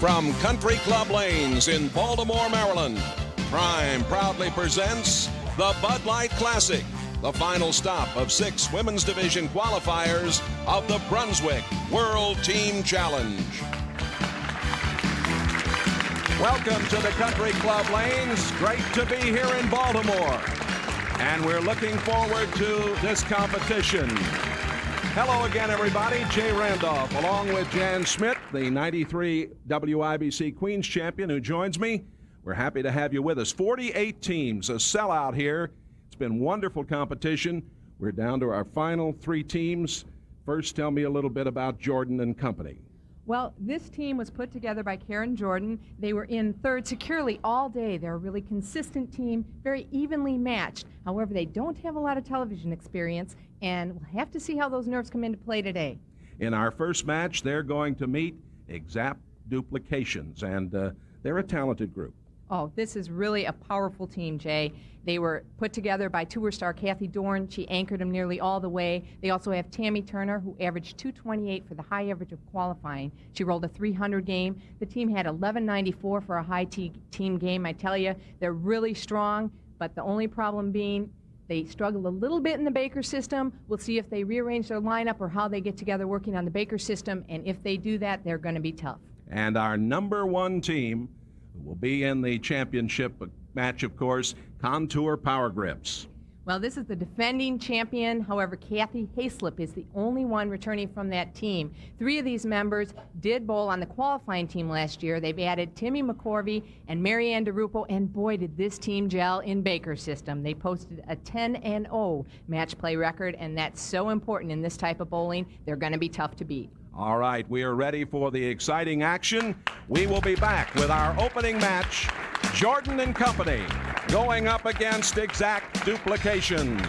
From Country Club Lanes in Baltimore, Maryland, Prime proudly presents the Bud Light Classic, the final stop of 6 women's division qualifiers of the Brunswick World Team Challenge. Welcome to the Country Club Lanes. Great to be here in Baltimore. And we're looking forward to this competition. Hello again, everybody. Jay Randolph, along with Jan Schmidt, the 93 WIBC Queens champion, who joins me. We're happy to have you with us. 48 teams, a sellout here. It's been wonderful competition. We're down to our final 3 teams. First, tell me a little bit about Jordan and Company. Well, this team was put together by Karen Jordan. They were in third securely all day. They're a really consistent team, very evenly matched. However, they don't have a lot of television experience, and we'll have to see how those nerves come into play today. In our first match, they're going to meet Exact Duplications, and they're a talented group. Oh, this is really a powerful team, Jay. They were put together by tour star Kathy Dorn. She anchored them nearly all the way. They also have Tammy Turner, who averaged 228 for the high average of qualifying. She rolled a 300 game. The team had 1194 for a high team game. I tell you, they're really strong, but the only problem being they struggle a little bit in the Baker system. We'll see if they rearrange their lineup or how they get together working on the Baker system, and if they do that, they're going to be tough. And our number 1 team will be in the championship match, of course, Contour Power Grips. Well, this is the defending champion. However, Kathy Hayslip is the only one returning from that team. 3 of these members did bowl on the qualifying team last year. They've added Timmy McCorvey and Marianne DeRupo, and boy, did this team gel in Baker's system. They posted a 10-0 match play record, and that's so important in this type of bowling. They're going to be tough to beat. All right, we are ready for the exciting action. We will be back with our opening match, Jordan and Company, going up against Exact Duplications.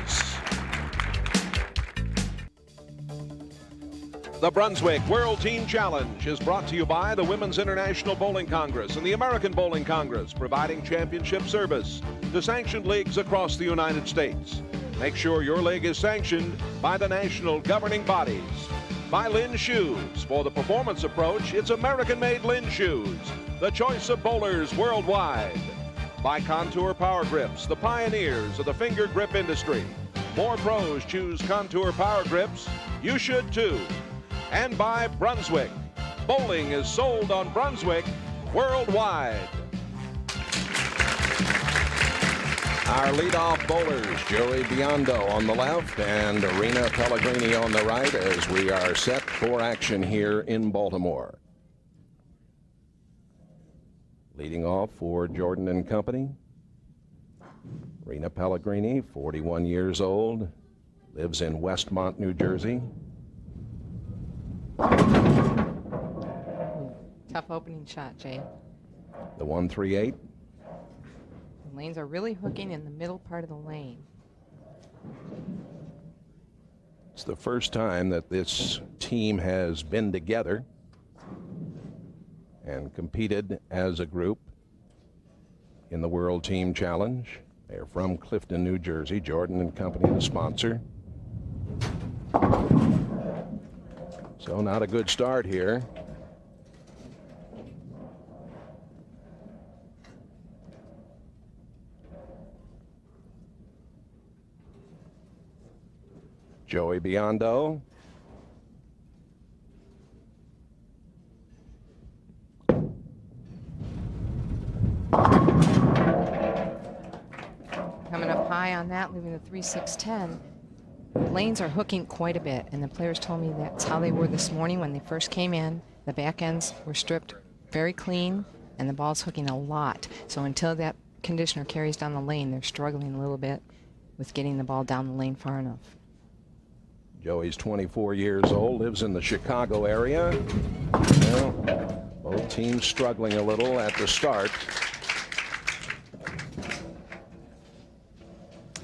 The Brunswick World Team Challenge is brought to you by the Women's International Bowling Congress and the American Bowling Congress, providing championship service to sanctioned leagues across the United States. Make sure your league is sanctioned by the national governing bodies. By Lynn Shoes. For the performance approach, it's American-made Lynn Shoes, the choice of bowlers worldwide. By Contour Power Grips, the pioneers of the finger grip industry. More pros choose Contour Power Grips. You should too. And by Brunswick. Bowling is sold on Brunswick worldwide. Our leadoff bowlers, Joey Biondo on the left and Rena Pellegrini on the right, as we are set for action here in Baltimore. Leading off for Jordan and Company, Rena Pellegrini, 41 years old, lives in Westmont, New Jersey. Tough opening shot, Jay. The 138. Lanes are really hooking in the middle part of the lane. It's the first time that this team has been together and competed as a group in the World Team Challenge. They're from Clifton, New Jersey. Jordan and Company, the sponsor. So not a good start here. Joey Biondo. Coming up high on that, leaving the 3-6-10. Lanes are hooking quite a bit, and the players told me that's how they were this morning when they first came in. The back ends were stripped very clean, and the ball's hooking a lot. So until that conditioner carries down the lane, they're struggling a little bit with getting the ball down the lane far enough. Joey's 24 years old, lives in the Chicago area. Well, both teams struggling a little at the start.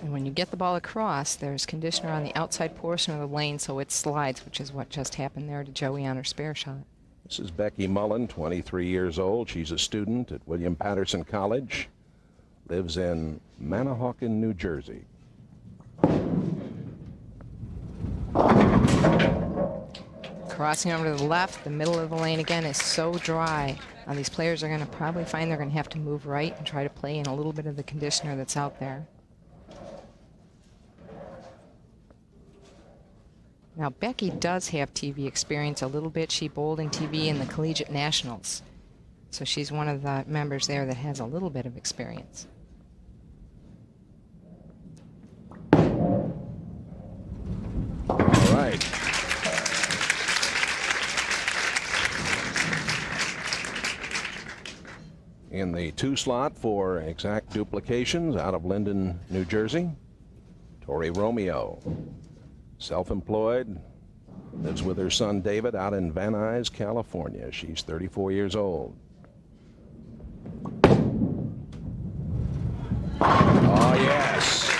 And when you get the ball across, there's conditioner on the outside portion of the lane, so it slides, which is what just happened there to Joey on her spare shot. This is Becky Mullen, 23 years old. She's a student at William Patterson College. Lives in Manahawkin, New Jersey. Crossing over to the left, the middle of the lane again is so dry. Now these players are going to probably find they're going to have to move right and try to play in a little bit of the conditioner that's out there. Now Becky does have TV experience a little bit. She bowled in TV in the Collegiate Nationals. So she's one of the members there that has a little bit of experience. All right. In the 2 slot for exact duplications out of Linden, New Jersey, Tori Romeo. Self-employed, lives with her son David out in Van Nuys, California. She's 34 years old. Oh, yes.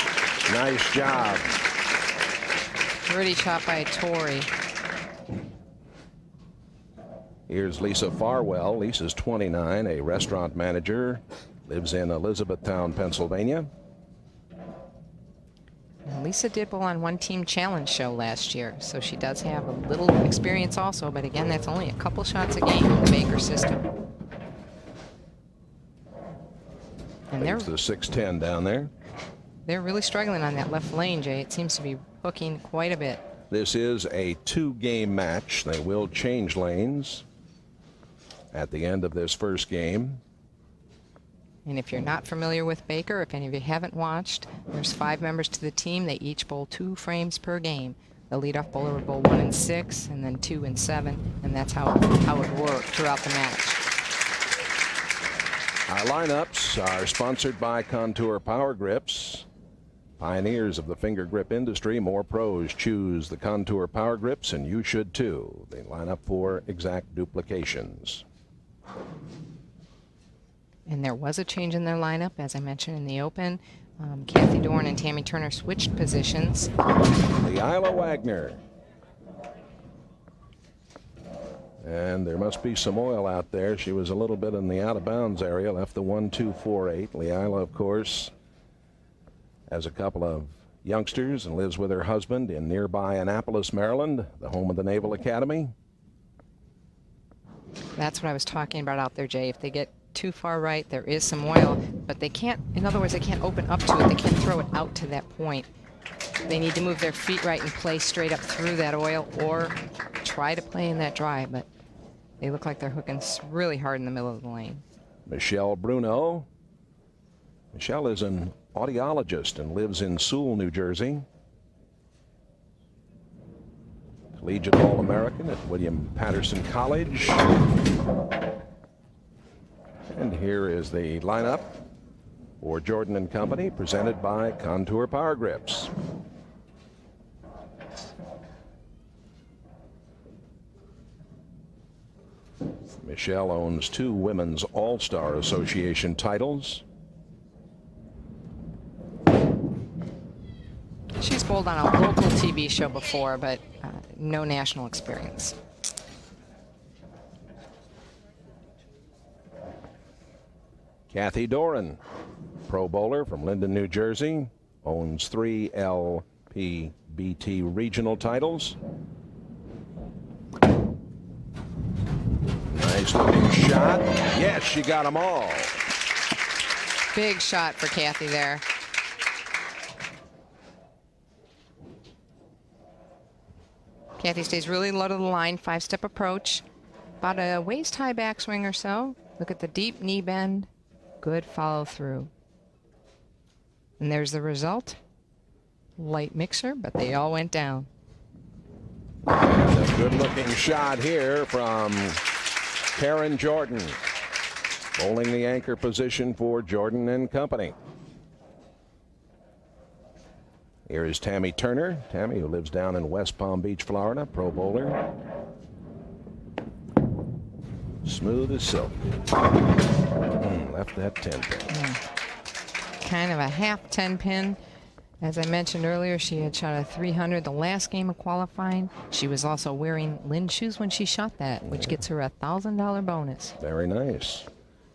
Nice job. Pretty shot by Tori. Here's Lisa Farwell. Lisa's 29, a restaurant manager, lives in Elizabethtown, Pennsylvania. Lisa did bowl on one team challenge show last year, so she does have a little experience also, but again, that's only a couple shots a game in the Baker system. And There's the 610 down there. They're really struggling on that left lane, Jay. It seems to be hooking quite a bit. This is a 2-game match. They will change lanes at the end of this first game. And if you're not familiar with Baker, if any of you haven't watched, there's 5 members to the team. They each bowl 2 frames per game. The leadoff bowler would bowl 1 and 6, and then 2 and 7, and that's how it worked throughout the match. Our lineups are sponsored by Contour Power Grips. Pioneers of the finger grip industry, more pros choose the Contour Power Grips, and you should too. They line up for exact duplications. And there was a change in their lineup, as I mentioned in the open. Kathy Dorn and Tammy Turner switched positions. Leila Wagner. And there must be some oil out there. She was a little bit in the out-of-bounds area, left the 1-2-4-8. Leila, of course, has a couple of youngsters and lives with her husband in nearby Annapolis, Maryland, the home of the Naval Academy. That's what I was talking about out there, Jay. If they get too far right, there is some oil, but they can't, in other words, they can't open up to it. They can't throw it out to that point. They need to move their feet right and play straight up through that oil or try to play in that dry, but they look like they're hooking really hard in the middle of the lane. Michelle Bruno. Michelle is an audiologist and lives in Sewell, New Jersey. Collegiate All-American at William Patterson College. And here is the lineup for Jordan and Company, presented by Contour Power Grips. Michelle owns 2 Women's All-Star Association titles. She's bowled on a local TV show before, but no national experience. Kathy Doran, pro bowler from Linden, New Jersey, owns 3 LPBT regional titles. Nice looking shot. Yes, she got them all. Big shot for Kathy there. Kathy stays really low to the line, 5-step approach. About a waist-high backswing or so. Look at the deep knee bend. Good follow through. And there's the result. Light mixer, but they all went down. And a good-looking shot here from Karen Jordan, bowling the anchor position for Jordan and Company. Here is Tammy Turner. Tammy, who lives down in West Palm Beach, Florida, pro bowler. Smooth as silk. Left that 10 pin. Kind of a half 10 pin. As I mentioned earlier, she had shot a 300 the last game of qualifying. She was also wearing Lynn shoes when she shot that, which gets her a $1,000 bonus. Very nice.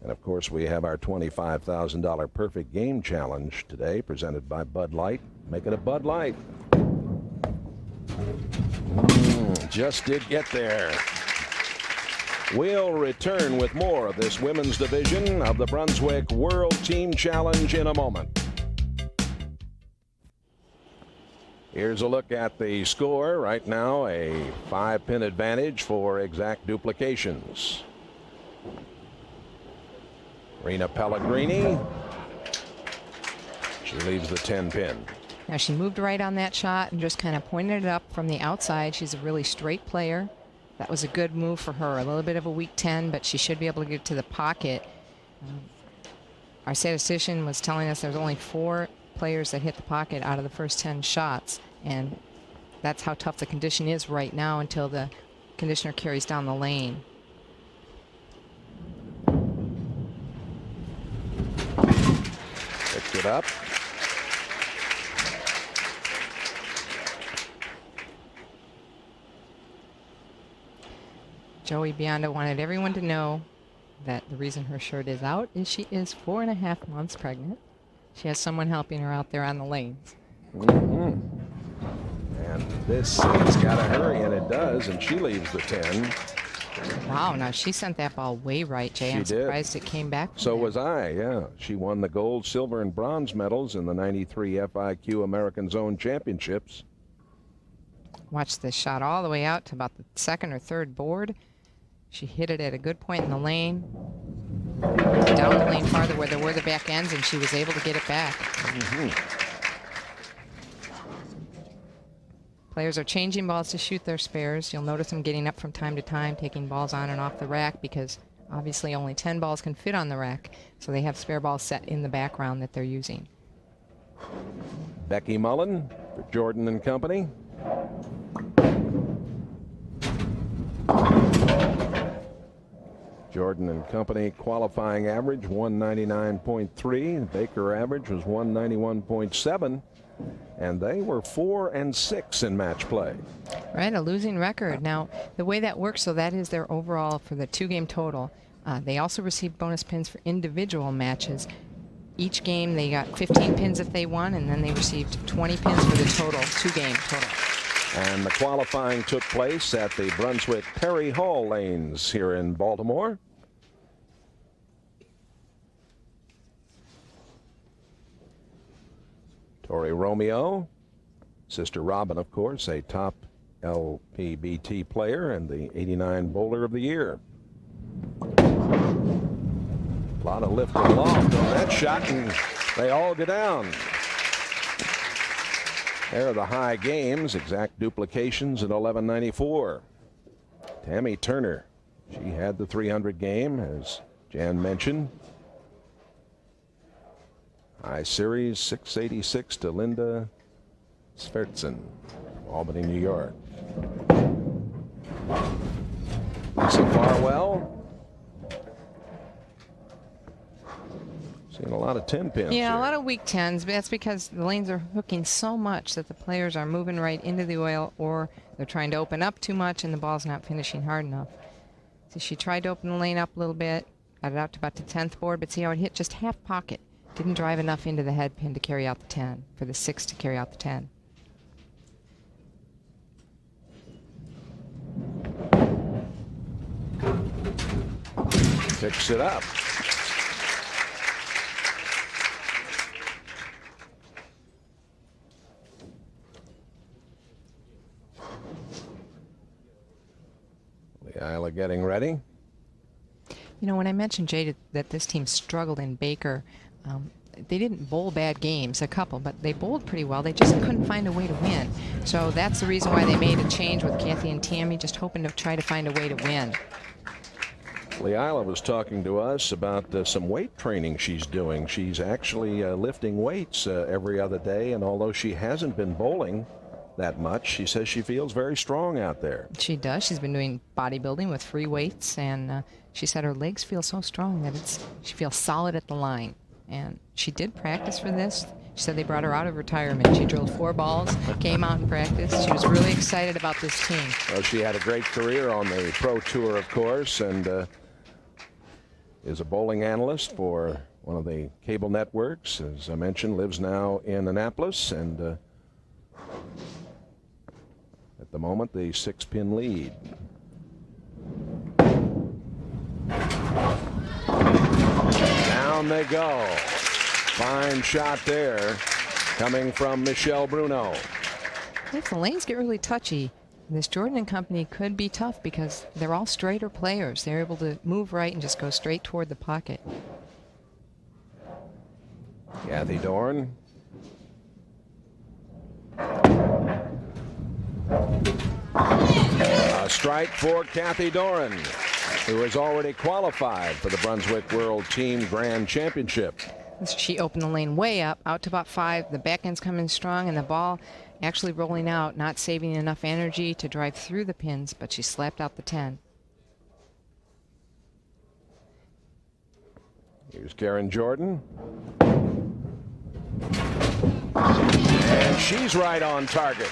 And of course, we have our $25,000 Perfect Game Challenge today, presented by Bud Light. Make it a Bud Light. just did get there. We'll return with more of this women's division of the Brunswick World Team Challenge in a moment. Here's a look at the score. Right now, a 5-pin advantage for exact duplications. Rena Pellegrini. She leaves the 10-pin. Now she moved right on that shot and just kind of pointed it up from the outside. She's a really straight player. That was a good move for her. A little bit of a weak 10, but she should be able to get to the pocket. Our statistician was telling us there's only 4 players that hit the pocket out of the first 10 shots, and that's how tough the condition is right now until the conditioner carries down the lane. Picked it up. Joey Bionda wanted everyone to know that the reason her shirt is out is she is 4.5 months pregnant. She has someone helping her out there on the lanes. And this has got to hurry, and it does, and she leaves the 10. Wow, now she sent that ball way right, Jay. I'm surprised it came back. So was I, yeah. She won the gold, silver, and bronze medals in the 93 FIQ American Zone Championships. Watch this shot all the way out to about the 2nd or 3rd board. She hit it at a good point in the lane. Down the lane farther where there were the back ends, and she was able to get it back. Players are changing balls to shoot their spares. You'll notice them getting up from time to time, taking balls on and off the rack, because obviously only 10 balls can fit on the rack, so they have spare balls set in the background that they're using. Becky Mullen for Jordan and Company. Jordan and Company qualifying average 199.3. Baker average was 191.7. And they were 4 and 6 in match play. Right, a losing record. Now, the way that works, so that is their overall for the 2-game total. They also received bonus pins for individual matches. Each game they got 15 pins if they won, and then they received 20 pins for the total, 2-game total. And the qualifying took place at the Brunswick Perry Hall lanes here in Baltimore. Tori Romeo, Sister Robin, of course, a top LPBT player and the '89 Bowler of the Year. A lot of lift and loft on that shot, and they all go down. There are the high games, exact duplications at 1194. Tammy Turner, she had the 300 game, as Jan mentioned. High series 686 to Linda Svertson, Albany, New York. Lisa Farwell. Seeing a lot of 10 pins. Yeah, here. a lot of weak 10s, but that's because the lanes are hooking so much that the players are moving right into the oil, or they're trying to open up too much and the ball's not finishing hard enough. So she tried to open the lane up a little bit, got it out to about the 10th board, but see how it hit just half pocket. Didn't drive enough into the head pin to carry out the 10, for the 6 to carry out the 10. Picks it up. Leila getting ready. You know, when I mentioned, Jay, that this team struggled in Baker, they didn't bowl bad games, a couple, but they bowled pretty well. They just couldn't find a way to win. So that's the reason why they made a change with Kathy and Tammy, just hoping to try to find a way to win. Leila was talking to us about some weight training she's doing. She's actually lifting weights every other day, and although she hasn't been bowling that much, she says she feels very strong out there. She does. She's been doing bodybuilding with free weights, and she said her legs feel so strong that she feels solid at the line. And she did practice for this. She said they brought her out of retirement. She drilled 4 balls, came out and practiced. She was really excited about this team. Well, she had a great career on the Pro Tour, of course, and is a bowling analyst for one of the cable networks. As I mentioned, lives now in Annapolis, and the moment, the 6-pin lead. Down they go. Fine shot there coming from Michelle Bruno. If the lanes get really touchy, this Jordan and company could be tough because they're all straighter players. They're able to move right and just go straight toward the pocket. Kathy Dorn. A strike for Kathy Doran, who has already qualified for the Brunswick World Team Grand Championship. She opened the lane way up, out to about 5. The back end's coming strong, and the ball actually rolling out, not saving enough energy to drive through the pins, but she slapped out the 10. Here's Karen Jordan. And she's right on target.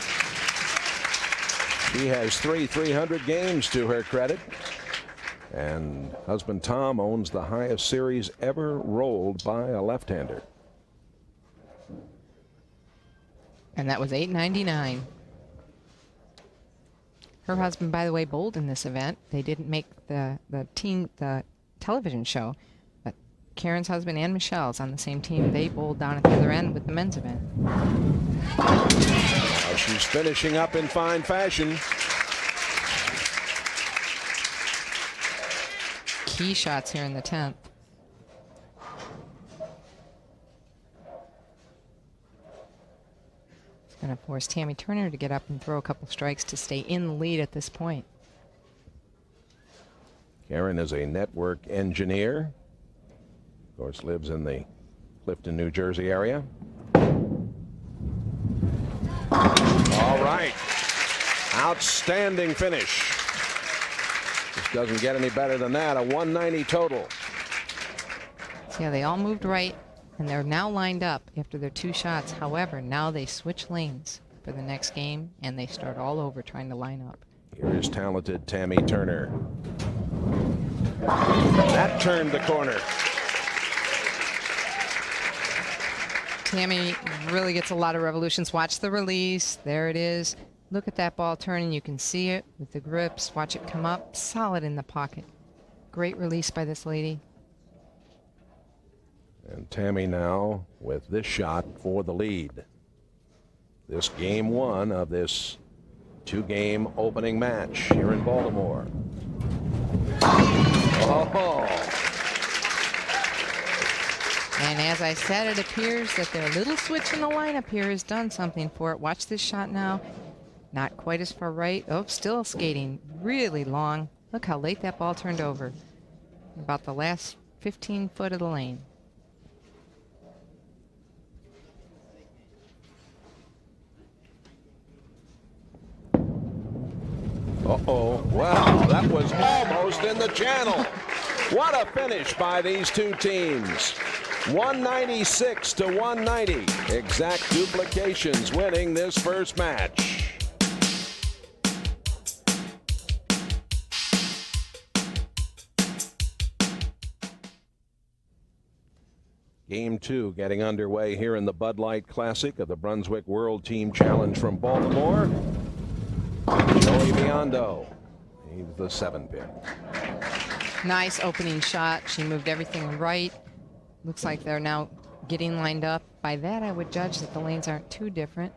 She has 300 games to her credit. And husband Tom owns the highest series ever rolled by a left-hander. And that was $8.99. Her husband, by the way, bowled in this event. They didn't make the television show, but Karen's husband and Michelle's on the same team. They bowled down at the other end with the men's event. Now she's finishing up in fine fashion. Key shots here in the 10th. It's going to force Tammy Turner to get up and throw a couple strikes to stay in the lead at this point. Karen is a network engineer. Of course, lives in the Clifton, New Jersey area. All right. Outstanding finish. Just doesn't get any better than that. A 190 total. So yeah, they all moved right, and they're now lined up after their 2 shots. However, now they switch lanes for the next game, and they start all over trying to line up. Here is talented Tammy Turner. That turned the corner. Tammy really gets a lot of revolutions. Watch the release. There it is. Look at that ball turning. You can see it with the grips. Watch it come up. Solid in the pocket. Great release by this lady. And Tammy now with this shot for the lead. This game 1 of this 2-game opening match here in Baltimore. Oh. And as I said, it appears that their little switch in the lineup here has done something for it. Watch this shot now. Not quite as far right. Oh, still skating really long. Look how late that ball turned over. About the last 15 foot of the lane. Uh-oh. Well, that was almost in the channel. What a finish by these two teams. 196 to 190. Exact duplications winning this first match. Game 2 getting underway here in the Bud Light Classic of the Brunswick World Team Challenge from Baltimore. Joey Biondo, he's the 7-pin. Nice opening shot. She moved everything right. Looks like they're now getting lined up. By that, I would judge that the lanes aren't too different.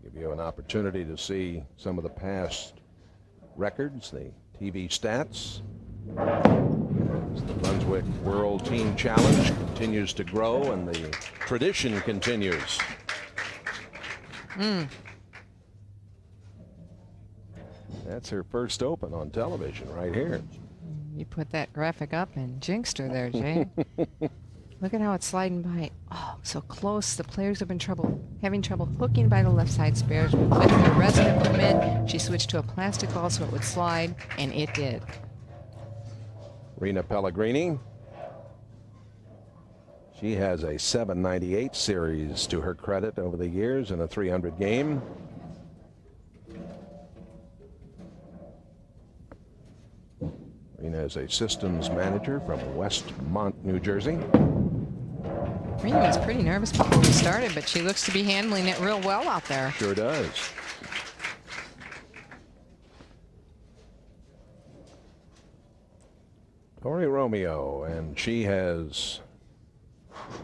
Give you an opportunity to see some of the past records, the TV stats. As the Brunswick World Team Challenge continues to grow and the tradition continues. That's her first open on television right here. You put that graphic up and jinxed her there, Jay. Look at how it's sliding by. Oh, so close. The players have been having trouble hooking by the left side spares. With the resonant permit, she switched to a plastic ball so it would slide, and it did. Rena Pellegrini. She has a 798 series to her credit over the years in a 300 game. Rena is a systems manager from Westmont, New Jersey. Rena was pretty nervous before we started, but she looks to be handling it real well out there. Sure does. Tori Romeo, and she has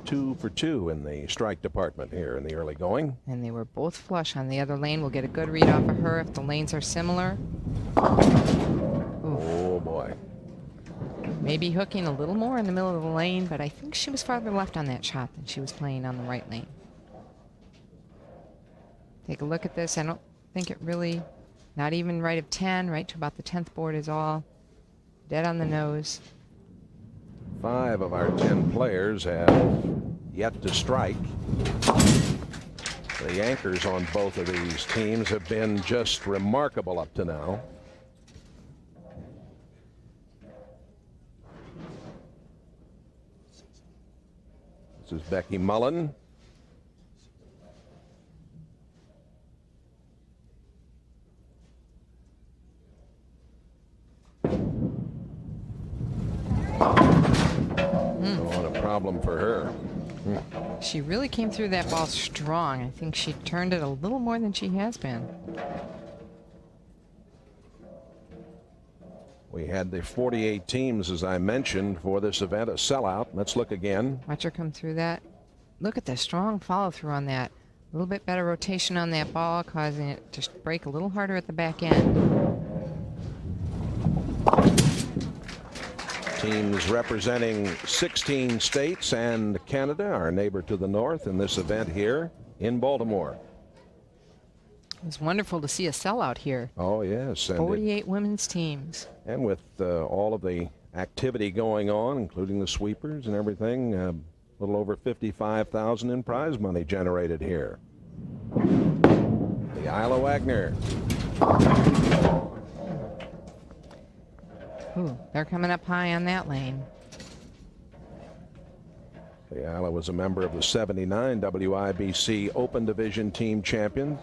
2 for 2 in the strike department here in the early going. And they were both flush on the other lane. We'll get a good read off of her if the lanes are similar. Oh, boy. Maybe hooking a little more in the middle of the lane, but I think she was farther left on that shot than she was playing on the right lane. Take a look at this. I don't think it really, not even right of 10, right to about the 10th board is all. Dead on the nose. 5 of our 10 players have yet to strike. The anchors on both of these teams have been just remarkable up to now. This is Becky Mullen. What a problem for her. She really came through that ball strong. I think she turned it a little more than she has been. We had the 48 teams, as I mentioned, for this event, a sellout. Let's look again. Watch her come through that. Look at the strong follow through on that. A little bit better rotation on that ball, causing it to break a little harder at the back end. Teams representing 16 states and Canada, our neighbor to the north, in this event here in Baltimore. It was wonderful to see a sellout here. Oh, yes. And 48 women's teams. And with all of the activity going on, including the sweepers and everything, a little over 55,000 in prize money generated here. The Isla Wagner. Ooh, they're coming up high on that lane. The Isla was a member of the '79 WIBC Open Division Team Champions.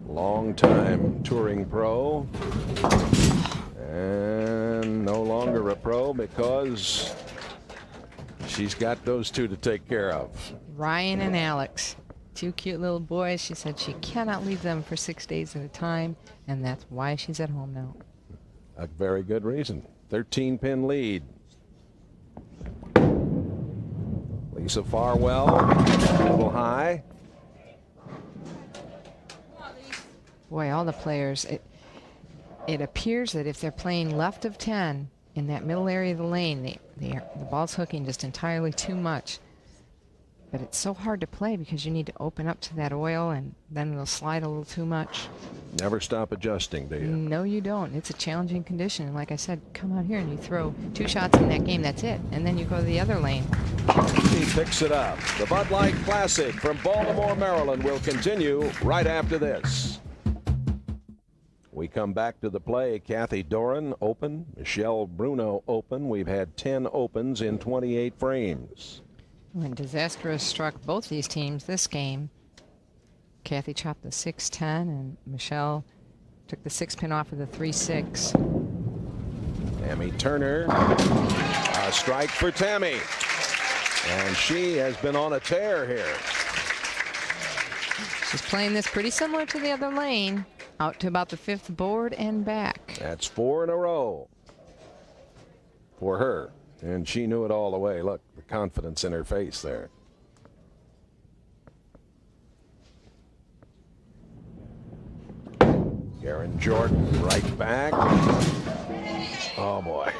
Long-time touring pro, and no longer a pro because she's got those two to take care of. Ryan and Alex, 2 cute little boys. She said she cannot leave them for 6 days at a time, and that's why she's at home now. A very good reason. 13-pin lead. Lisa Farwell, a little high. Boy, all the players, it appears that if they're playing left of 10 in that middle area of the lane, the ball's hooking just entirely too much. But it's so hard to play because you need to open up to that oil, and then it'll slide a little too much. Never stop adjusting, do you? No, you don't. It's a challenging condition. And like I said, come out here and you throw 2 shots in that game, that's it. And then you go to the other lane. He picks it up. The Bud Light Classic from Baltimore, Maryland will continue right after this. We come back to the play. Kathy Doran open, Michelle Bruno open. We've had 10 opens in 28 frames. When disaster struck both these teams this game, Kathy chopped the 6-10 and Michelle took the 6-pin off of the 3-6. Tammy Turner, a strike for Tammy. And she has been on a tear here. She's playing this pretty similar to the other lane, out to about the 5th board and back. That's 4 in a row for her. And she knew it all the way. Look, the confidence in her face there. Karen Jordan right back. Oh, boy.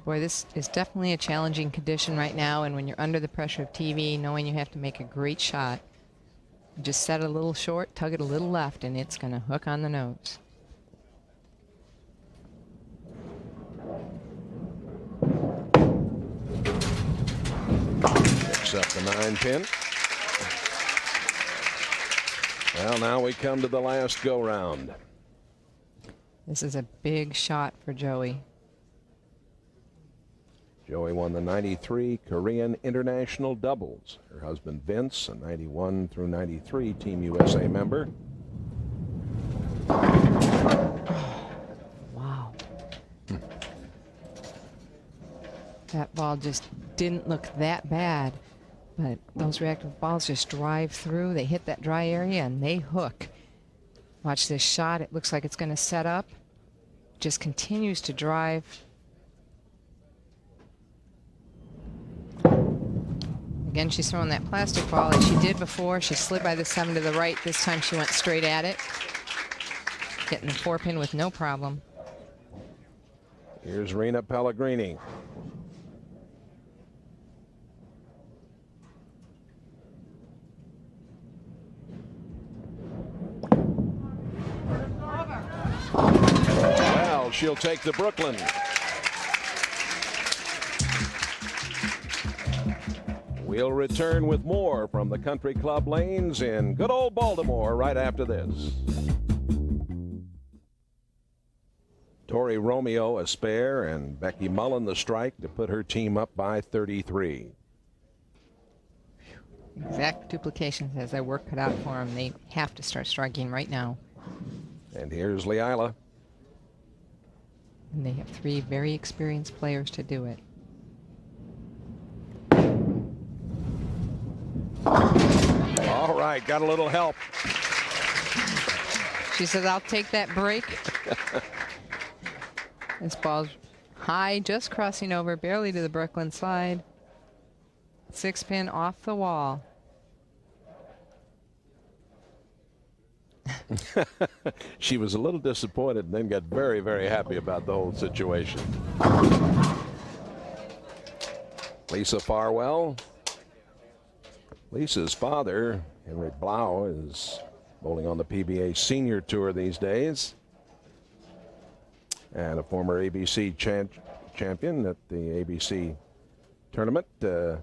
Boy, this is definitely a challenging condition right now, and when you're under the pressure of TV, knowing you have to make a great shot, just set it a little short, tug it a little left, and it's going to hook on the nose. Picks up the 9-pin. Well, now we come to the last go-round. This is a big shot for Joey. Joey won the 93 Korean International Doubles. Her husband Vince, a 91 through 93 Team USA member. Wow. That ball just didn't look that bad, but those reactive balls just drive through. They hit that dry area and they hook. Watch this shot. It looks like it's going to set up. Just continues to drive. Again, she's throwing that plastic ball as she did before. She slid by the 7 to the right. This time she went straight at it. Getting the 4-pin with no problem. Here's Rena Pellegrini. Well, she'll take the Brooklyn. We'll return with more from the Country Club lanes in good old Baltimore right after this. Tori Romeo a spare and Becky Mullen the strike to put her team up by 33. Exact duplications as their work cut out for them. They have to start striking right now. And here's Leila. And they have 3 very experienced players to do it. All right, got a little help. She says, I'll take that break. This ball's high, just crossing over, barely to the Brooklyn side. 6-pin off the wall. She was a little disappointed and then got very, very happy about the whole situation. Lisa Farwell. Lisa's father, Henry Blau, is bowling on the PBA Senior Tour these days. And a former ABC champion at the ABC tournament. They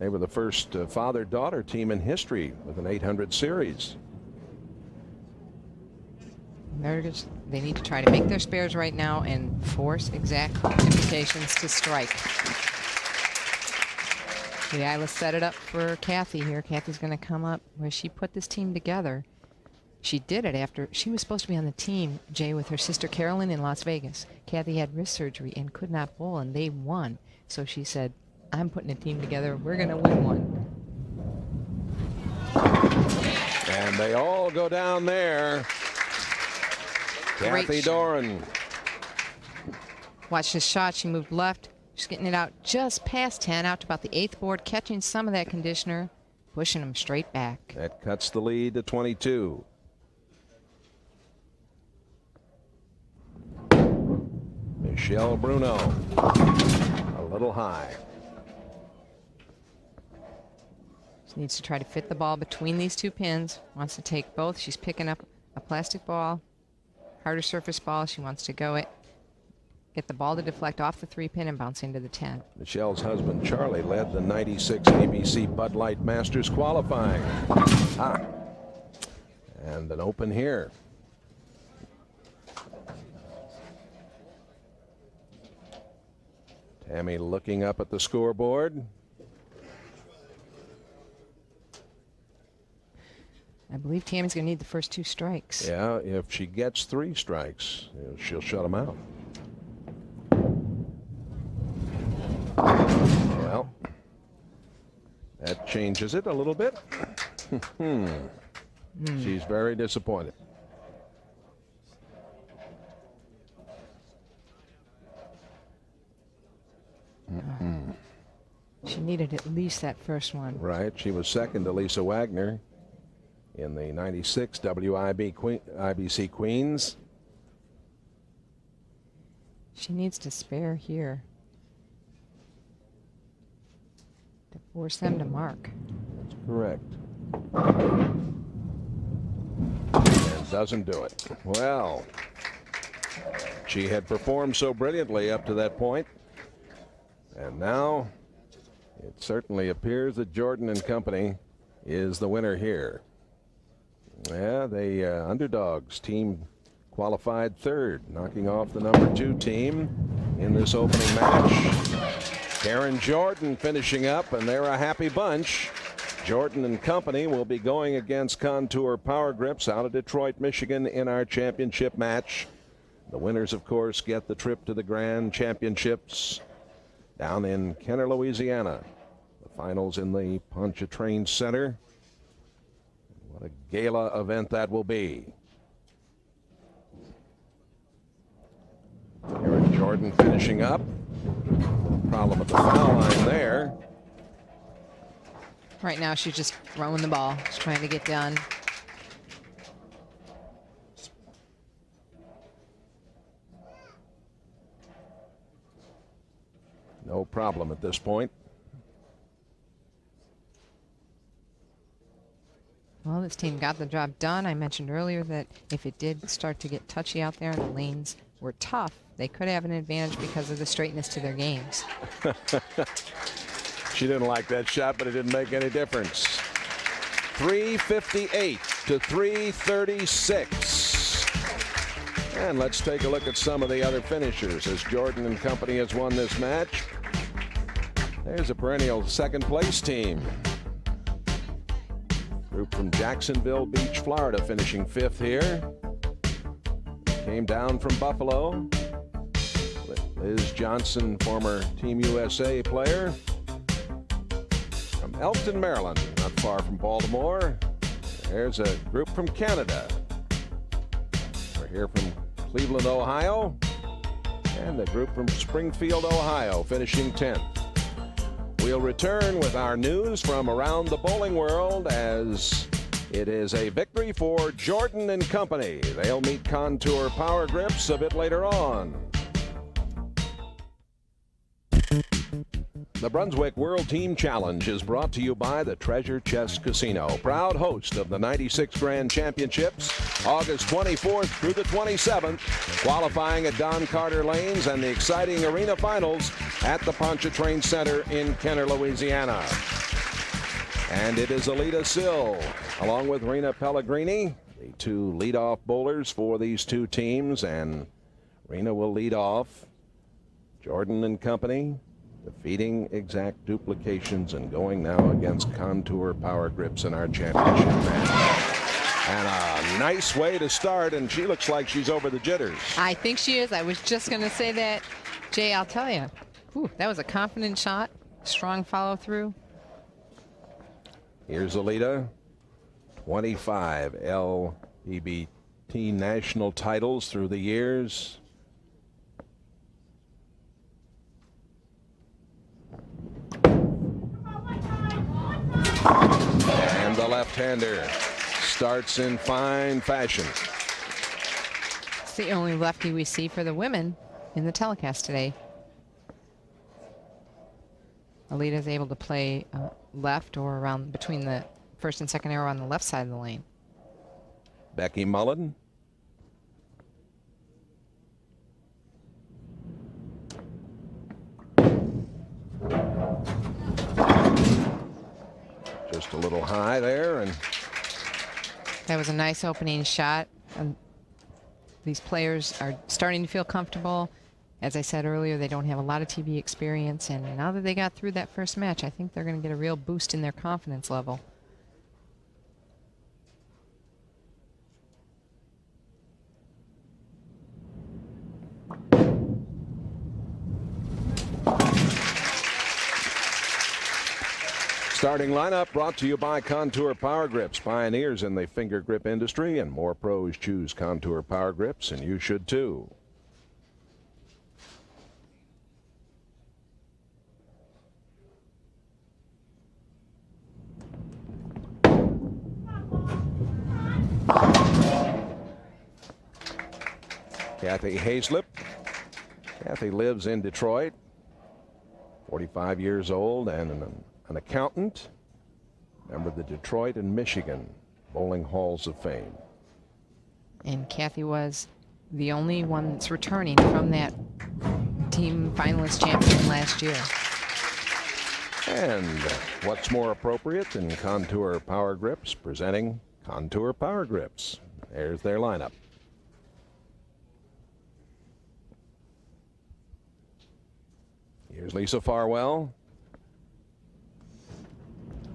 were the first father-daughter team in history with an 800 series. They need to try to make their spares right now and force exact invitations to strike. Leila set it up for Kathy here. Kathy's going to come up where she put this team together. She did it after she was supposed to be on the team, Jay, with her sister Carolyn in Las Vegas. Kathy had wrist surgery and could not bowl, and they won. So she said, I'm putting a team together. We're going to win one. And they all go down there. Kathy Doran. Watch this shot. She moved left. She's getting it out just past 10, out to about the 8th board, catching some of that conditioner, pushing them straight back. That cuts the lead to 22. Michelle Bruno, a little high. She needs to try to fit the ball between these 2 pins. Wants to take both. She's picking up a plastic ball, harder surface ball. She wants to go it. Get the ball to deflect off the 3-pin and bounce into the 10. Michelle's husband, Charlie, led the 96 ABC Bud Light Masters qualifying. And an open here. Tammy looking up at the scoreboard. I believe Tammy's going to need the first 2 strikes. Yeah, if she gets 3 strikes, she'll shut them out. Well, that changes it a little bit. She's very disappointed. She needed at least that first one. Right. She was second to Lisa Wagner in the 96 IBC Queens. She needs to spare here to force them to mark. That's correct. And doesn't do it. Well, she had performed so brilliantly up to that point, and now it certainly appears that Jordan and company is the winner here. Yeah, the underdogs team qualified 3rd, knocking off the number 2 team in this opening match. Karen Jordan finishing up, and they're a happy bunch. Jordan and company will be going against Contour Power Grips out of Detroit, Michigan in our championship match. The winners, of course, get the trip to the Grand Championships down in Kenner, Louisiana. The finals in the Pontchartrain Center. What a gala event that will be. Karen Jordan finishing up. Problem at the foul line there. Right now, she's just throwing the ball. She's trying to get done. No problem at this point. Well, this team got the job done. I mentioned earlier that if it did start to get touchy out there and the lanes were tough, they could have an advantage because of the straightness to their games. She didn't like that shot, but it didn't make any difference. 358 to 336. And let's take a look at some of the other finishers as Jordan and company has won this match. There's a perennial second place team. Group from Jacksonville Beach, Florida, finishing 5th here. Came down from Buffalo. Liz Johnson, former Team USA player. From Elkton, Maryland, not far from Baltimore. There's a group from Canada. We're here from Cleveland, Ohio. And the group from Springfield, Ohio, finishing 10th. We'll return with our news from around the bowling world as it is a victory for Jordan and company. They'll meet Contour Power Grips a bit later on. The Brunswick World Team Challenge is brought to you by the Treasure Chest Casino, proud host of the 96 Grand Championships, August 24th through the 27th, qualifying at Don Carter Lanes and the exciting arena finals at the Pontchartrain Center in Kenner, Louisiana. And it is Alita Sill, along with Rena Pellegrini, the two leadoff bowlers for these two teams, and Rena will lead off. Jordan and company defeating exact duplications and going now against Contour Power Grips in our championship match. And a nice way to start, and she looks like she's over the jitters. I think she is. I was just going to say that. Jay, I'll tell you, that was a confident shot, strong follow-through. Here's Alita, 25 LPBT national titles through the years. And the left-hander starts in fine fashion. It's the only lefty we see for the women in the telecast today. Alita is able to play left or around between the first and second arrow on the left side of the lane. Becky Mullen. Just a little high there, and that was a nice opening shot. These players are starting to feel comfortable. As I said earlier, they don't have a lot of TV experience, and now that they got through that first match, I think they're going to get a real boost in their confidence level. starting lineup brought to you by Contour Power Grips, pioneers in the finger grip industry, and more pros choose Contour Power Grips, and you should too. Kathy Hayslip. Kathy lives in Detroit, 45 years old, and an accountant, member of the Detroit and Michigan Bowling Halls of Fame. And Kathy was the only one that's returning from that team finalist champion last year. And what's more appropriate than Contour Power Grips presenting Contour Power Grips? There's their lineup. Here's Lisa Farwell.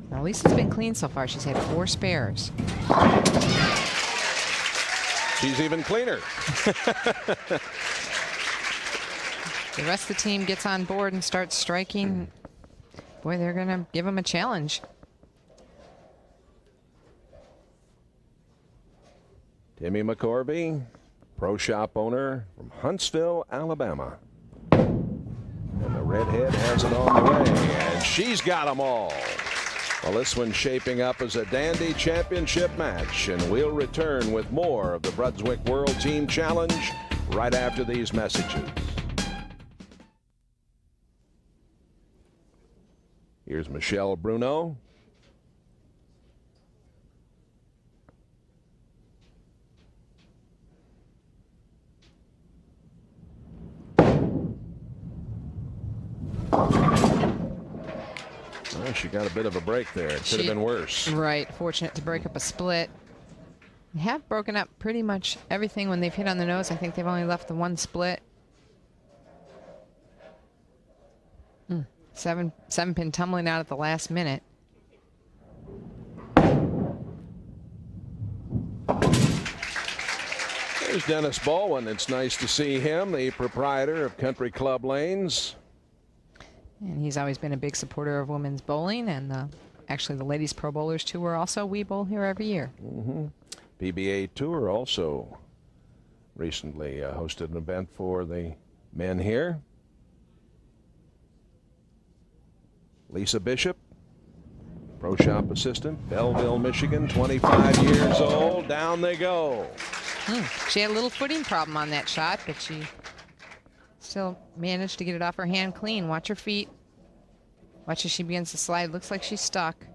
Now, Lisa's been clean so far. She's had 4 spares. She's even cleaner. The rest of the team gets on board and starts striking. Boy, they're going to give them a challenge. Timmy McCorvey, pro shop owner from Huntsville, Alabama. And the redhead has it on the way, and she's got them all. Well, this one's shaping up as a dandy championship match, and we'll return with more of the Brunswick World Team Challenge right after these messages. Here's Michelle Bruno. Well, she got a bit of a break there. It could have been worse. Right. Fortunate to break up a split. They have broken up pretty much everything when they've hit on the nose. I think they've only left the 1 split. 7-pin tumbling out at the last minute. There's Dennis Baldwin. It's nice to see him, the proprietor of Country Club Lanes. And he's always been a big supporter of women's bowling, and actually the Ladies Pro Bowlers Tour also. We bowl here every year. PBA Tour also recently hosted an event for the men here. Lisa Bishop, pro shop assistant, Belleville, Michigan, 25 years old. Down they go. She had a little footing problem on that shot, but she still managed to get it off her hand clean. Watch her feet. Watch as she begins to slide. Looks like she's stuck.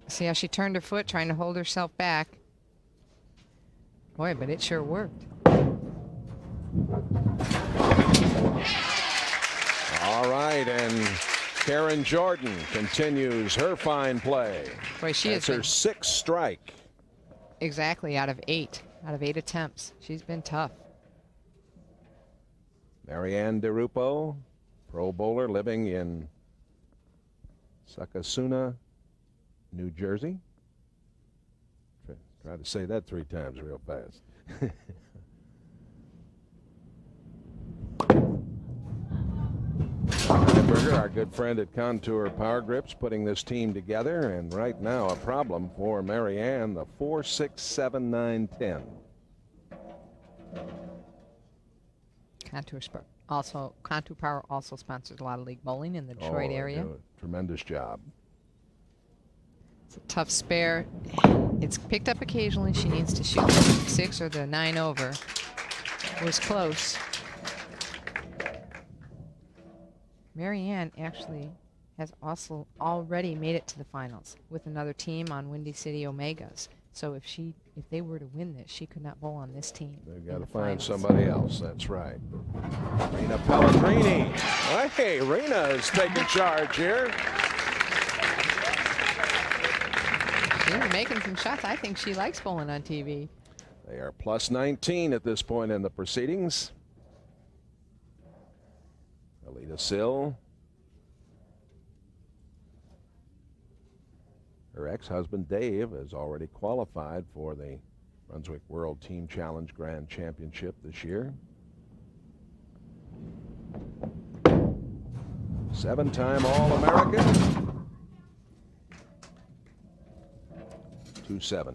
See how she turned her foot, trying to hold herself back. Boy, but it sure worked. All right, and Karen Jordan continues her fine play. Boy, she That's her 6th strike. Exactly, out of 8 attempts. She's been tough. Marianne DeRupo, pro bowler living in Succasunna, New Jersey. Try to say that 3 times real fast. Steinberger, our good friend at Contour Power Grips, putting this team together, and right now a problem for Marianne, the 4, 6, 7, 9, 10. Contour Power also sponsors a lot of league bowling in the Detroit area. Do a tremendous job. It's a tough spare. It's picked up occasionally. She needs to shoot the 6 or the 9 over. It was close. Marianne actually has also already made it to the finals with another team on Windy City Omegas. So if they were to win this, she could not bowl on this team. They've got to find somebody else. That's right. Rena Pellegrini. Hey, Rena is taking charge here. She's making some shots. I think she likes bowling on TV. They are plus 19 at this point in the proceedings. Alita Sill. Her ex-husband Dave has already qualified for the Brunswick World Team Challenge Grand Championship this year. 7-time All-American. 2-7.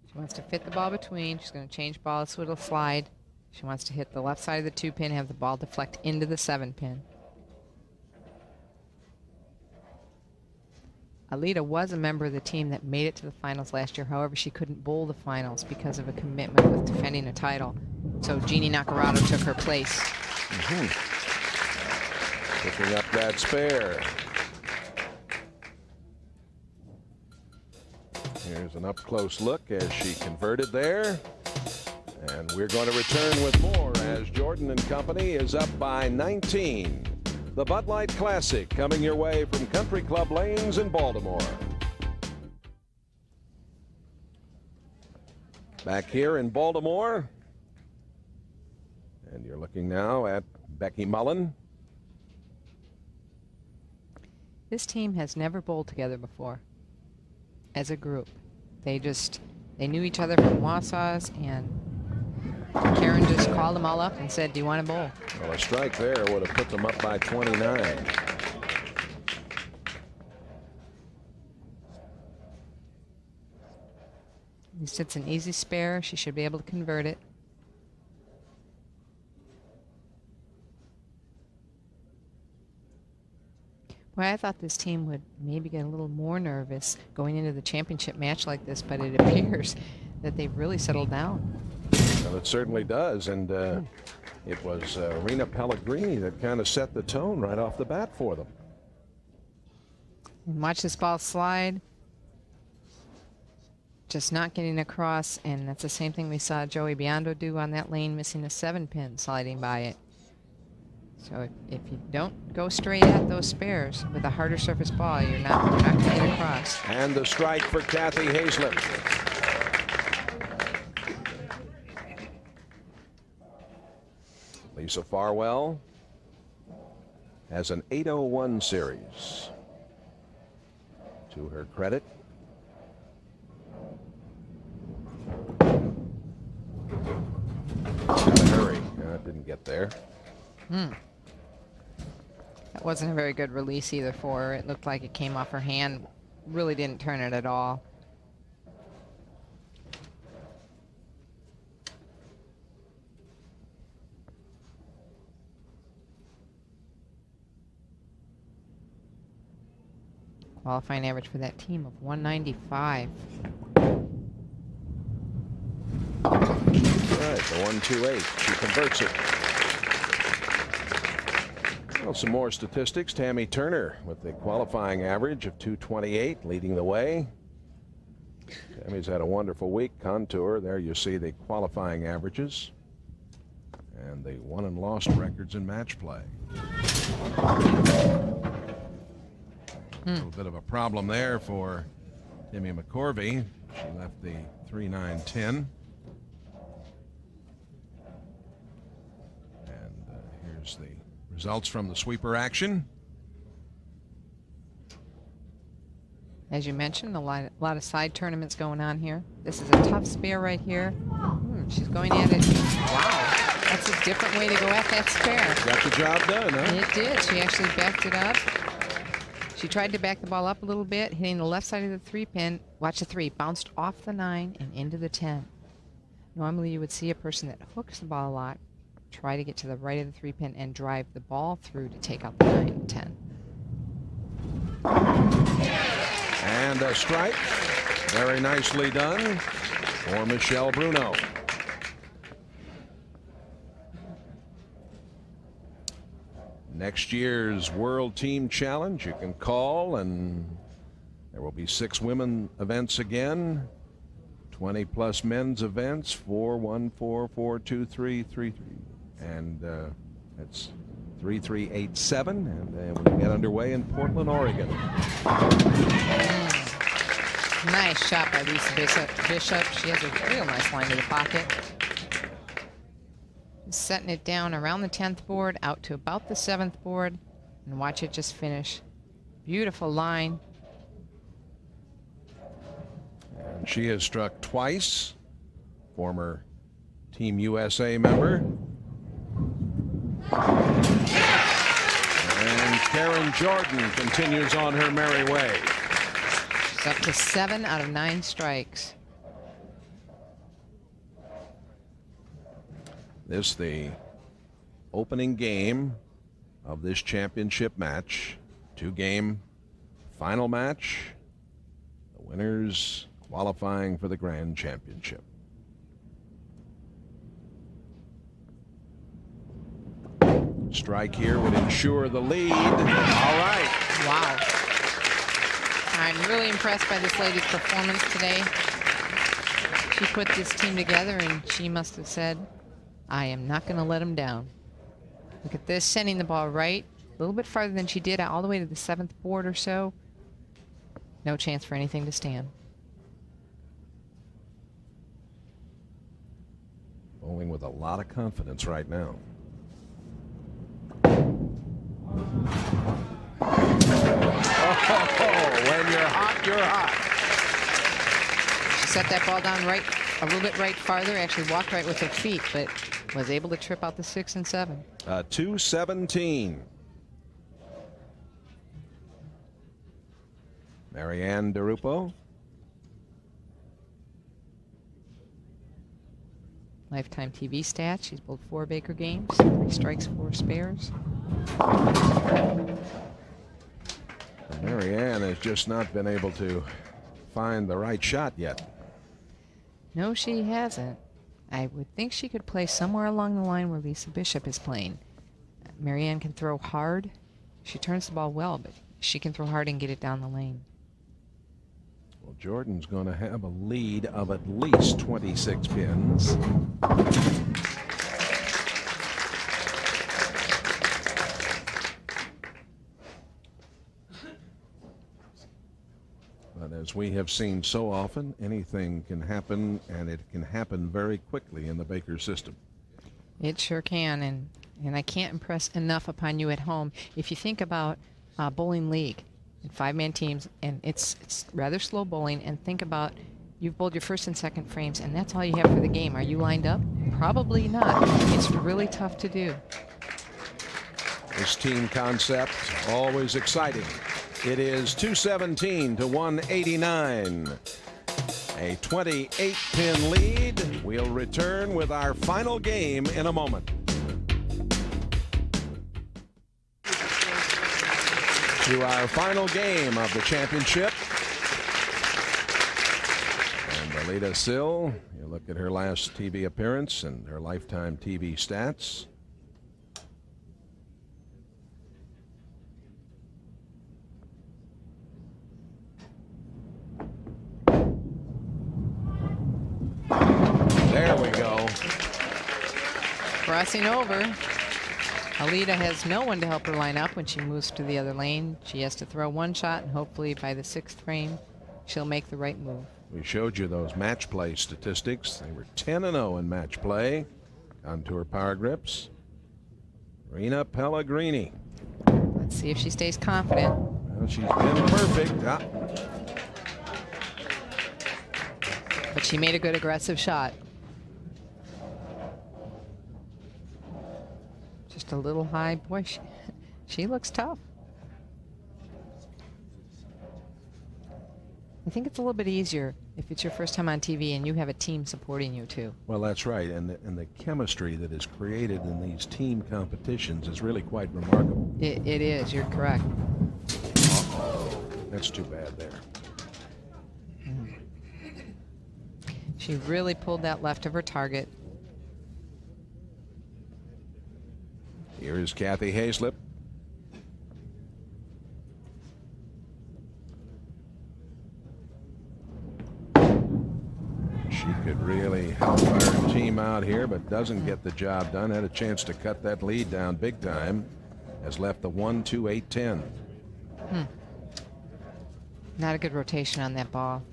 She wants to fit the ball between. She's going to change ball so it'll slide. She wants to hit the left side of the 2-pin, have the ball deflect into the 7-pin. Alita was a member of the team that made it to the finals last year. However, she couldn't bowl the finals because of a commitment with defending a title. So Jeannie Nacarado took her place. Picking up that spare. Here's an up-close look as she converted there. And we're going to return with more as Jordan and company is up by 19. The Bud Light Classic coming your way from Country Club Lanes in Baltimore. Back here in Baltimore. And you're looking now at Becky Mullen. This team has never bowled together before as a group. They knew each other from Wausau's, and Karen just called them all up and said, do you want to bowl? Well, a strike there would have put them up by 29. At least it's an easy spare. She should be able to convert it. Well, I thought this team would maybe get a little more nervous going into the championship match like this, but it appears that they've really settled down. Well, it certainly does, and it was Rena Pellegrini that kind of set the tone right off the bat for them. And watch this ball slide. Just not getting across, and that's the same thing we saw Joey Biondo do on that lane, missing a 7-pin sliding by it. So if you don't go straight at those spares with a harder surface ball, you're not going to get across. And the strike for Kathy Hazlett. Lisa Farwell has an 801 series. To her credit. Gotta hurry. It didn't get there. That wasn't a very good release either for her. It looked like it came off her hand. Really didn't turn it at all. Qualifying average for that team of 195. All right, the 128. She converts it. Well, some more statistics. Tammy Turner with the qualifying average of 228, leading the way. Tammy's had a wonderful week. Contour, there you see the qualifying averages and the won and lost records in match play. A little bit of a problem there for Timmy McCorvey. She left the 3-9-10. And here's the results from the sweeper action. As you mentioned, a lot of side tournaments going on here. This is a tough spare right here. She's going at it. Wow, that's a different way to go at that spare. Got the job done, huh? It did. She actually backed it up. She tried to back the ball up a little bit, hitting the left side of the 3-pin. Watch the 3, bounced off the 9 and into the 10. Normally you would see a person that hooks the ball a lot try to get to the right of the 3-pin and drive the ball through to take out the 9 and 10. And a strike. Very nicely done for Michelle Bruno. Next year's World Team Challenge, you can call, and there will be 6 women events again, 20 plus men's events, 4, 1, 4, 4, 2, 3, 3, 3. And that's 3387, and we get underway in Portland, Oregon. Nice shot by Lisa Bishop. She has a real nice line to the pocket. Setting it down around the 10th board, out to about the 7th board, and watch it just finish. Beautiful line. And she has struck twice. Former Team USA member. And Karen Jordan continues on her merry way. She's up to 7 out of 9 strikes. This the opening game of this championship match. 2-game final match. The winners qualifying for the Grand Championship. Strike here would ensure the lead. All right. Wow. I'm really impressed by this lady's performance today. She put this team together, and she must have said, I am not going to let them down. Look at this, sending the ball right, a little bit farther than she did, all the way to the 7th board or so. No chance for anything to stand. Bowling with a lot of confidence right now. Oh, when you're hot, you're hot. She set that ball down right, a little bit right farther, actually walked right with her feet, but was able to trip out the 6 and 7. 217. Marianne DeRupo. Lifetime TV stats. She's bowled 4 Baker games, 3 strikes, 4 spares. Marianne has just not been able to find the right shot yet. No, she hasn't. I would think she could play somewhere along the line where Lisa Bishop is playing. Marianne can throw hard. She turns the ball well, but she can throw hard and get it down the lane. Well, Jordan's going to have a lead of at least 26 pins. But as we have seen so often, anything can happen, and it can happen very quickly in the Baker system. It sure can, and I can't impress enough upon you at home. If you think about bowling league and 5-man teams, and it's rather slow bowling, and think about you've bowled your first and second frames, and that's all you have for the game. Are you lined up? Probably not. It's really tough to do. This team concept, always exciting. It is 217 to 189. A 28-pin lead. We'll return with our final game in a moment. To our final game of the championship. And Alida Sill, you look at her last TV appearance and her lifetime TV stats. There we go. Crossing over. Alida has no one to help her line up when she moves to the other lane. She has to throw one shot, and hopefully by the 6th frame, she'll make the right move. We showed you those match play statistics. They were 10-0 in match play. Contour power grips. Rena Pellegrini. Let's see if she stays confident. Well, she's been perfect. But she made a good aggressive shot. Just a little high. Boy, she looks tough. I think it's a little bit easier if it's your first time on TV and you have a team supporting you too. Well, that's right, and the chemistry that is created in these team competitions is really quite remarkable. It is. You're correct. Uh-oh. That's too bad there. She really pulled that left of her target. Here is Kathy Hayslip. She could really help our team out here, but doesn't get the job done. Had a chance to cut that lead down big time. Has left the 1-2-8-10. Not a good rotation on that ball.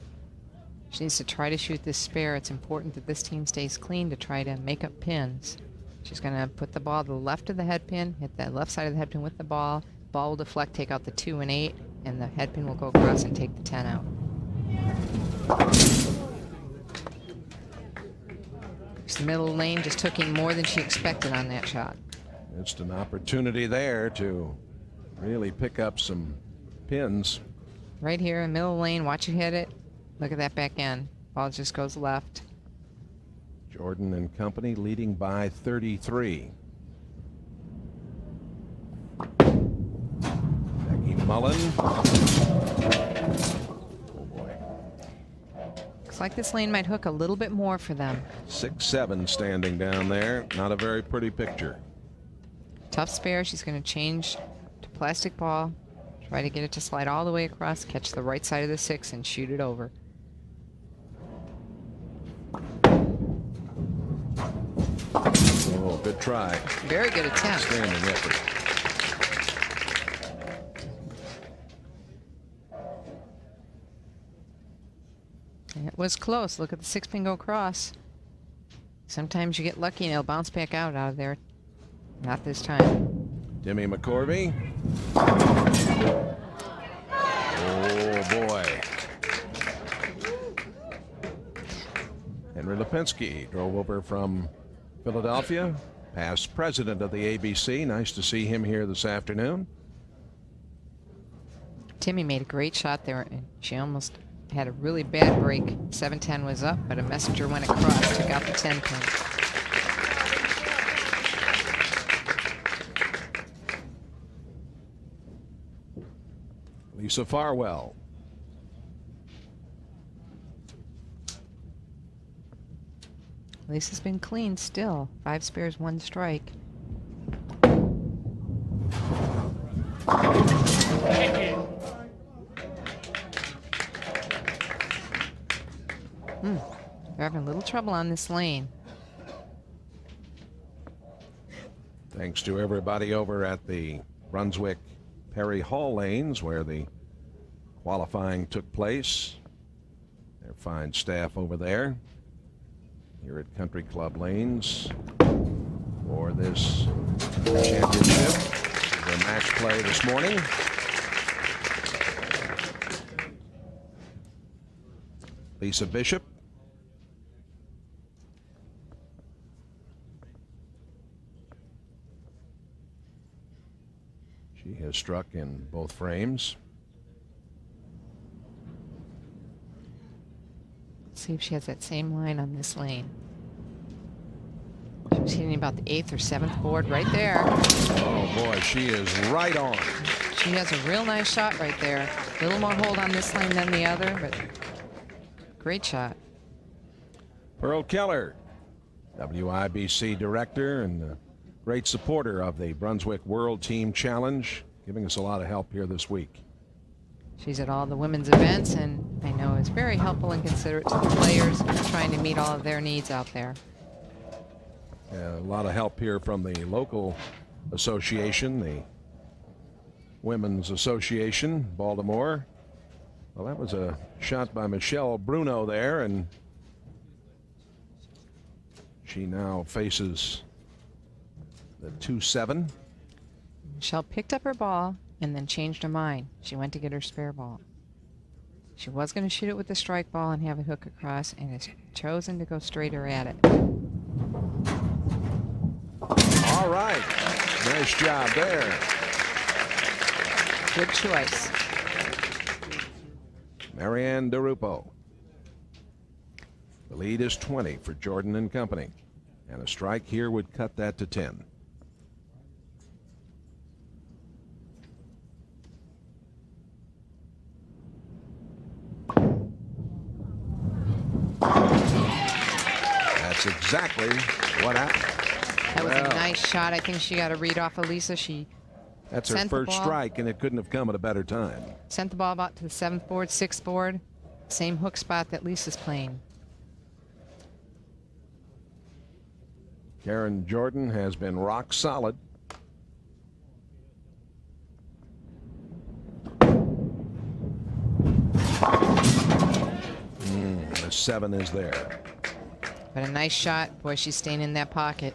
She needs to try to shoot this spare. It's important that this team stays clean to try to make up pins. She's going to put the ball to the left of the head pin, hit that left side of the head pin with the ball. Ball will deflect, take out the 2 and 8, and the head pin will go across and take the 10 out. The middle lane just took in more than she expected on that shot. It's an opportunity there to really pick up some pins. Right here in middle lane, watch it hit it. Look at that back end. Ball just goes left. Jordan and company leading by 33. Becky Mullen. Oh boy. Looks like this lane might hook a little bit more for them. 6-7 standing down there. Not a very pretty picture. Tough spare. She's going to change to plastic ball. Try to get it to slide all the way across, catch the right side of the 6, and shoot it over. Oh, good try. Very good attempt. Outstanding effort. And it was close. Look at the 6 pin go across. Sometimes you get lucky and it'll bounce back out of there. Not this time. Timmy McCorvey. Oh, boy. Henry Lipinski drove over from Philadelphia, past president of the ABC. Nice to see him here this afternoon. Timmy made a great shot there, and she almost had a really bad break. 7-10 was up, but a messenger went across, took out the 10 pin. Lisa Farwell. Lisa's been clean still. 5 spares, 1 strike. They're having a little trouble on this lane. Thanks to everybody over at the Brunswick Perry Hall lanes where the qualifying took place. Their fine staff over there here at Country Club Lanes for this championship. The match play this morning. Lisa Bishop. She has struck in both frames. Let's see if she has that same line on this lane. She was hitting about the 8th or 7th board right there. Oh boy, she is right on. She has a real nice shot right there. A little more hold on this lane than the other, but great shot. Pearl Keller, WIBC director and a great supporter of the Brunswick World Team Challenge, giving us a lot of help here this week. She's at all the women's events, and I know is very helpful and considerate to the players, trying to meet all of their needs out there. A lot of help here from the local association, the Women's Association, Baltimore. Well, that was a shot by Michelle Bruno there, and she now faces the 2-7. Michelle picked up her ball and then changed her mind. She went to get her spare ball. She was going to shoot it with the strike ball and have a hook across, and has chosen to go straighter at it. All right. Nice job there. Good choice. Marianne DeRupo. The lead is 20 for Jordan and company, and a strike here would cut that to 10. That's exactly what happened. That was a nice shot. I think she got a read off of Lisa. That's her first strike, and it couldn't have come at a better time. Sent the ball about to the 7th board, 6th board. Same hook spot that Lisa's playing. Karen Jordan has been rock solid. The 7 is there. But a nice shot. Boy, she's staying in that pocket.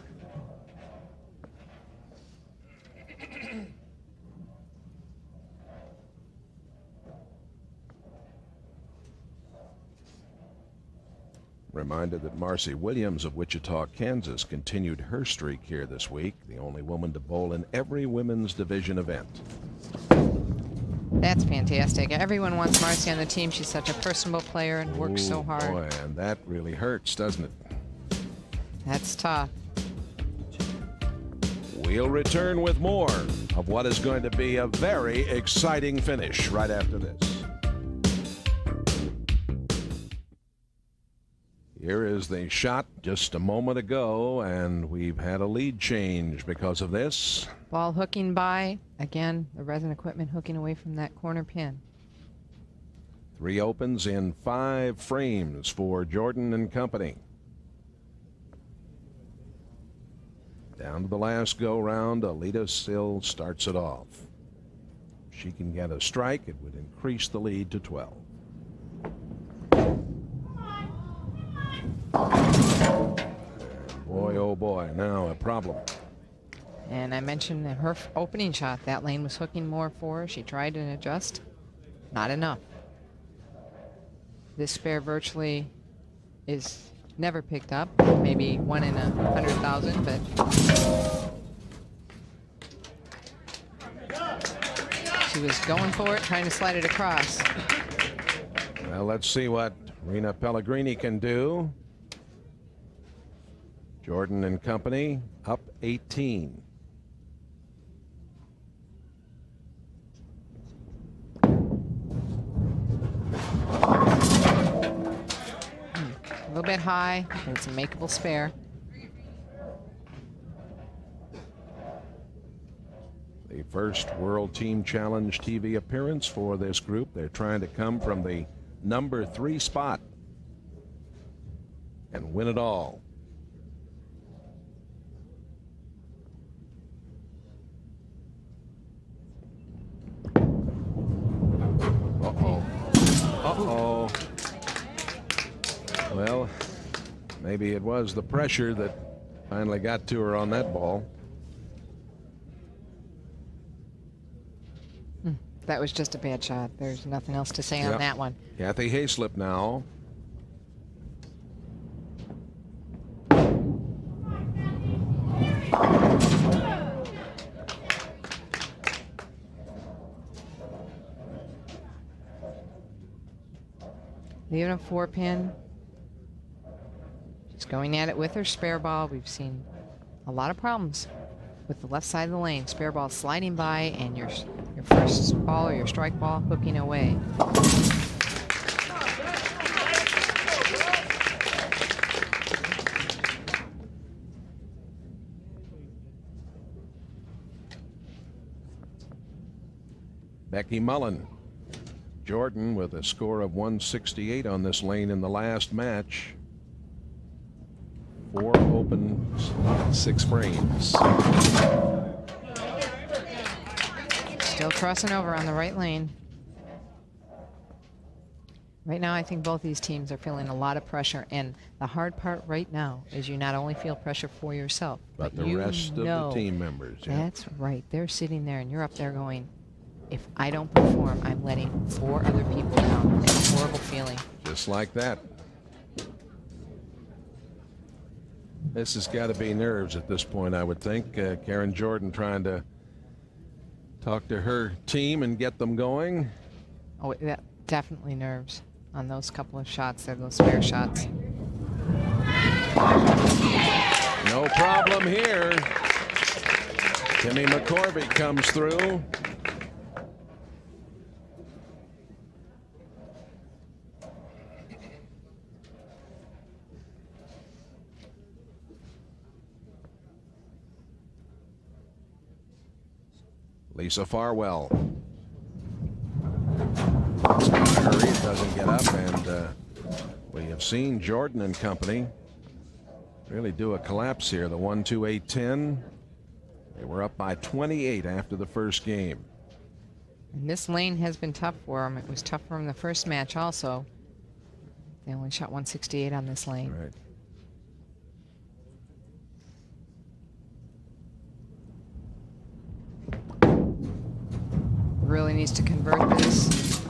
Reminded that Marcy Williams of Wichita, Kansas continued her streak here this week, the only woman to bowl in every women's division event. That's fantastic. Everyone wants Marcy on the team. She's such a personable player and works so hard. Boy, and that really hurts, doesn't it? That's tough. We'll return with more of what is going to be a very exciting finish right after this. Here is the shot just a moment ago, and we've had a lead change because of this. Ball hooking by. Again, the resin equipment hooking away from that corner pin. 3 opens in 5 frames for Jordan and company. Down to the last go-round, Alita still starts it off. If she can get a strike, it would increase the lead to 12. oh boy, now a problem. And I mentioned that her opening shot, that lane was hooking more for her. She tried to adjust. Not enough. This spare virtually is never picked up. Maybe 1 in 100,000, but she was going for it, trying to slide it across. Well, let's see what Rena Pellegrini can do. Jordan and company up 18. A little bit high, but it's a makeable spare. The first World Team Challenge TV appearance for this group. They're trying to come from the number 3 spot and win it all. Uh-oh. Uh-oh. Well, maybe it was the pressure that finally got to her on that ball. That was just a bad shot. There's nothing else to say on that one. Kathy Hayslip now. Leaving a 4-pin. She's going at it with her spare ball. We've seen a lot of problems with the left side of the lane. Spare ball sliding by and your first ball or your strike ball hooking away. Becky Mullen. Jordan with a score of 168 on this lane in the last match. 4 opens, 6 frames. Still crossing over on the right lane. Right now, I think both these teams are feeling a lot of pressure, and the hard part right now is you not only feel pressure for yourself, but the rest of the team members. Yeah. That's right. They're sitting there, and you're up there going, if I don't perform, I'm letting 4 other people down. It's a horrible feeling. Just like that. This has got to be nerves at this point, I would think. Karen Jordan trying to talk to her team and get them going. Oh, that definitely nerves on those couple of shots there, those spare shots. No problem here. Timmy McCorvey comes through. Lisa Farwell. It's in a hurry, it doesn't get up, and we have seen Jordan and company really do a collapse here. The 1-2-8-10. They were up by 28 after the first game. And this lane has been tough for them. It was tough for them the first match also. They only shot 168 on this lane. Right. Really needs to convert this.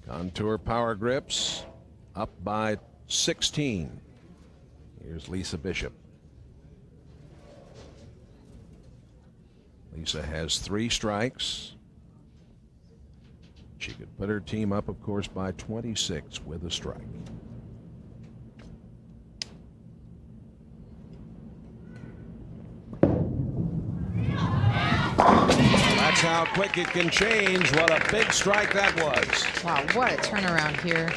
Contour power grips up by 16. Here's Lisa Bishop. Lisa has 3 strikes. She could put her team up, of course, by 26 with a strike. That's how quick it can change. What a big strike that was. Wow, what a turnaround here.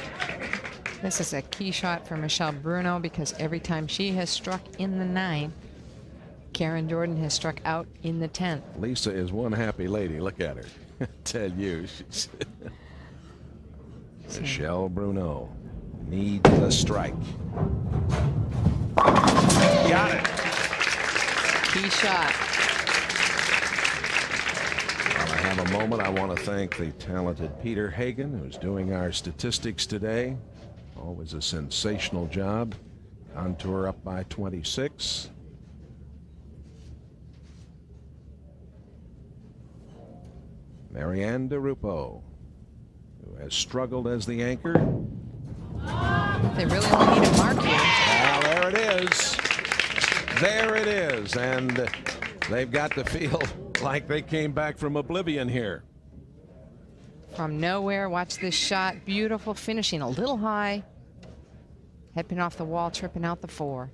This is a key shot for Michelle Bruno because every time she has struck in the 9th, Karen Jordan has struck out in the 10th. Lisa is one happy lady. Look at her. I tell you. She's Michelle Bruno needs a strike. Got it. Key shot. I have a moment, I want to thank the talented Peter Hagan, who's doing our statistics today. Always a sensational job. Contour up by 26. Marianne DeRupo, who has struggled as the anchor. They really only need a mark here. Well, there it is. There it is. And they've got to feel like they came back from oblivion here. From nowhere, watch this shot. Beautiful, finishing a little high. Head pin off the wall, tripping out the 4.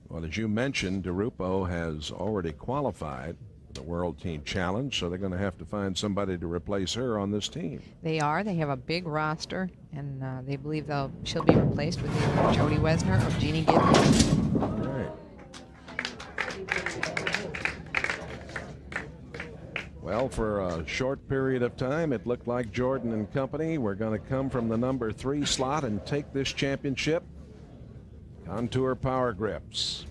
Well, as you mentioned, DeRupo has already qualified for the World Team Challenge, so they're going to have to find somebody to replace her on this team. They are. They have a big roster, and they believe she'll be replaced with either Jody Wesner or Jeannie Gibbons. All right. Well, for a short period of time, it looked like Jordan and company were going to come from the number 3 slot and take this championship. Contour Power Grips.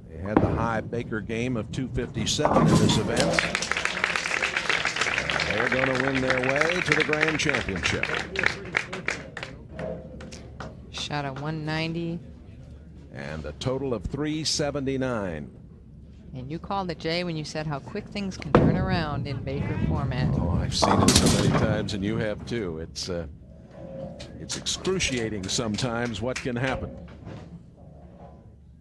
They had the high Baker game of 257 in this event. They're going to win their way to the Grand Championship. Shot at 190. And a total of 379. And you called it, Jay, when you said how quick things can turn around in Baker format. Oh, I've seen it so many times, and you have too. It's excruciating sometimes what can happen.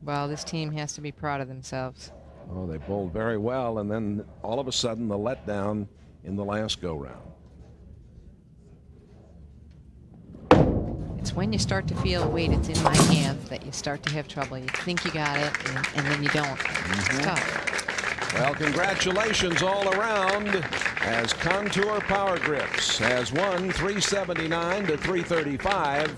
Well, this team has to be proud of themselves. Oh, they bowled very well, and then all of a sudden the letdown in the last go-round. It's when you start to feel, wait, it's in my hands, that you start to have trouble. You think you got it, and then you don't. It's tough. Well, congratulations all around, as Contour Power Grips has won 379 to 335,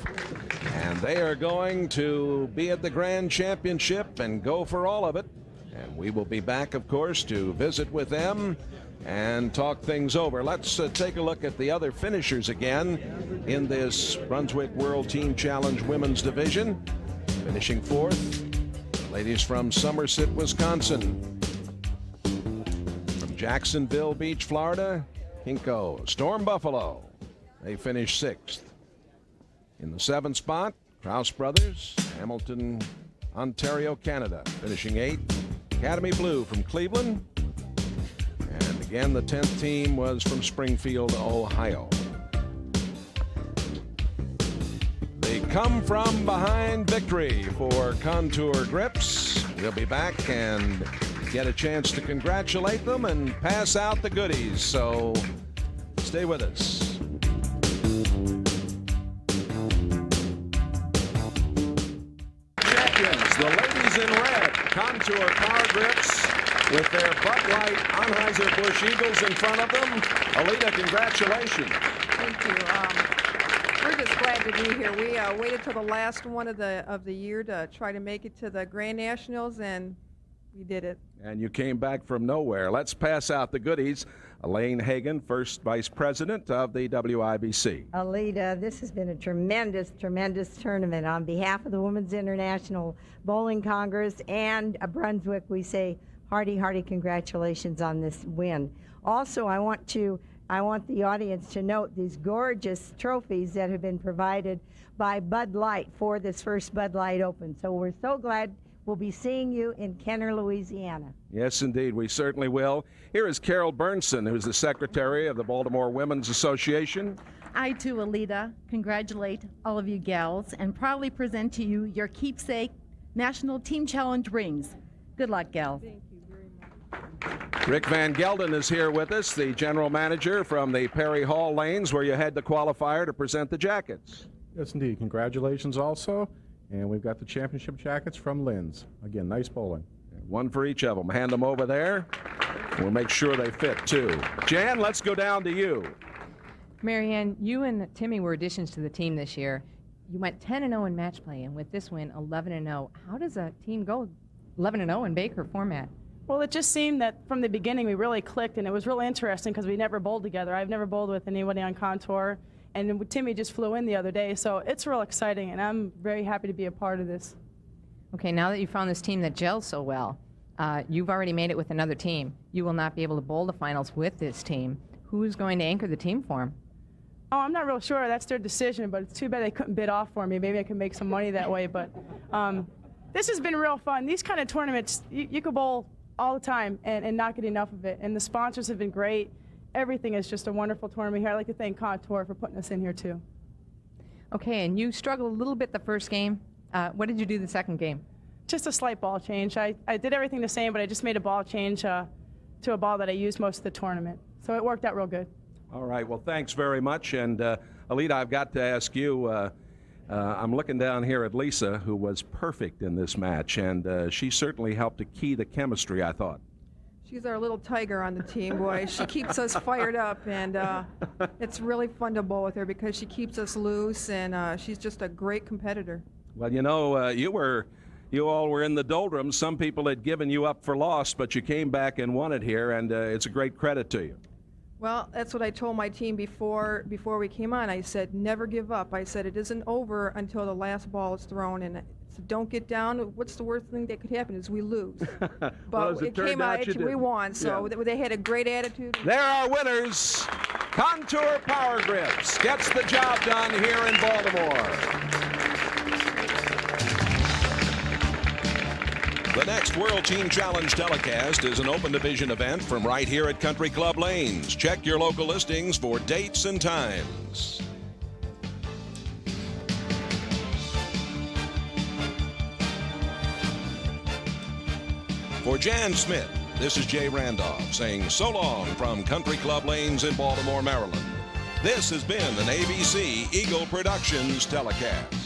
and they are going to be at the Grand Championship and go for all of it. And we will be back, of course, to visit with them and talk things over. Let's take a look at the other finishers again in this Brunswick World Team Challenge Women's Division. Finishing 4th, ladies from Somerset, Wisconsin. From Jacksonville Beach, Florida, Hinko Storm Buffalo. They finished 6th. In the 7th spot, Krause Brothers, Hamilton, Ontario, Canada, finishing 8th. Academy Blue from Cleveland. And again, the 10th team was from Springfield, Ohio. They come from behind victory for Contour Grips. We'll be back and get a chance to congratulate them and pass out the goodies. So stay with us. Champions, the ladies in red, Contour Power Grips, with their Bud Light Anheuser-Busch Eagles in front of them. Alita, congratulations. Thank you. We're just glad to be here. We waited till the last one of the year to try to make it to the Grand Nationals, and we did it. And you came back from nowhere. Let's pass out the goodies. Elaine Hagan, first vice president of the WIBC. Alita, this has been a tremendous, tremendous tournament. On behalf of the Women's International Bowling Congress and Brunswick, we say hearty, hearty congratulations on this win. Also, I want the audience to note these gorgeous trophies that have been provided by Bud Light for this first Bud Light Open. So we're so glad we'll be seeing you in Kenner, Louisiana. Yes, indeed, we certainly will. Here is Carol Bernson, who's the secretary of the Baltimore Women's Association. I, too, Alita, congratulate all of you gals and proudly present to you your keepsake National Team Challenge rings. Good luck, gals. Thank you very much. Rick Van Gelden is here with us, the general manager from the Perry Hall Lanes, where you had the qualifier to present the jackets. Yes, indeed. Congratulations also. And we've got the championship jackets from Lynn's. Again, nice bowling. One for each of them. Hand them over there. We'll make sure they fit, too. Jan, let's go down to you. Marianne, you and Timmy were additions to the team this year. You went 10-0 in match play, and with this win, 11-0. How does a team go 11-0 in Baker format? Well, it just seemed that from the beginning we really clicked, and it was really interesting because we never bowled together. I've never bowled with anybody on Contour, and Timmy just flew in the other day, so it's real exciting, and I'm very happy to be a part of this. Okay, now that you found this team that gels so well, You've already made it with another team. You will not be able to bowl the finals with this team. Who's going to anchor the team for them? Oh, I'm not real sure. That's their decision, but it's too bad they couldn't bid off for me. Maybe I can make some money that way. But this has been real fun. These kind of tournaments, you could bowl all the time and not get enough of it. And the sponsors have been great. Everything is just a wonderful tournament here. I'd like to thank Contour for putting us in here, too. Okay, and you struggled a little bit the first game. What did you do the second game? Just a slight ball change. I did everything the same, but I just made a ball change to a ball that I used most of the tournament. So it worked out real good. All right, well, thanks very much. And Alita, I've got to ask you, I'm looking down here at Lisa, who was perfect in this match, and she certainly helped to key the chemistry, I thought. She's our little tiger on the team, boy. She keeps us fired up, and it's really fun to bowl with her because she keeps us loose, and she's just a great competitor. Well, you know, you all were in the doldrums. Some people had given you up for lost, but you came back and won it here, and it's a great credit to you. Well, that's what I told my team before we came on. I said, never give up. I said, it isn't over until the last ball is thrown, and so don't get down. What's the worst thing that could happen is we lose. But well, it came out, we won, so yeah. they had a great attitude. There are winners. Contour Power Grips gets the job done here in Baltimore. The next World Team Challenge telecast is an open division event from right here at Country Club Lanes. Check your local listings for dates and times. For Jan Smith, this is Jay Randolph saying so long from Country Club Lanes in Baltimore, Maryland. This has been an ABC Eagle Productions telecast.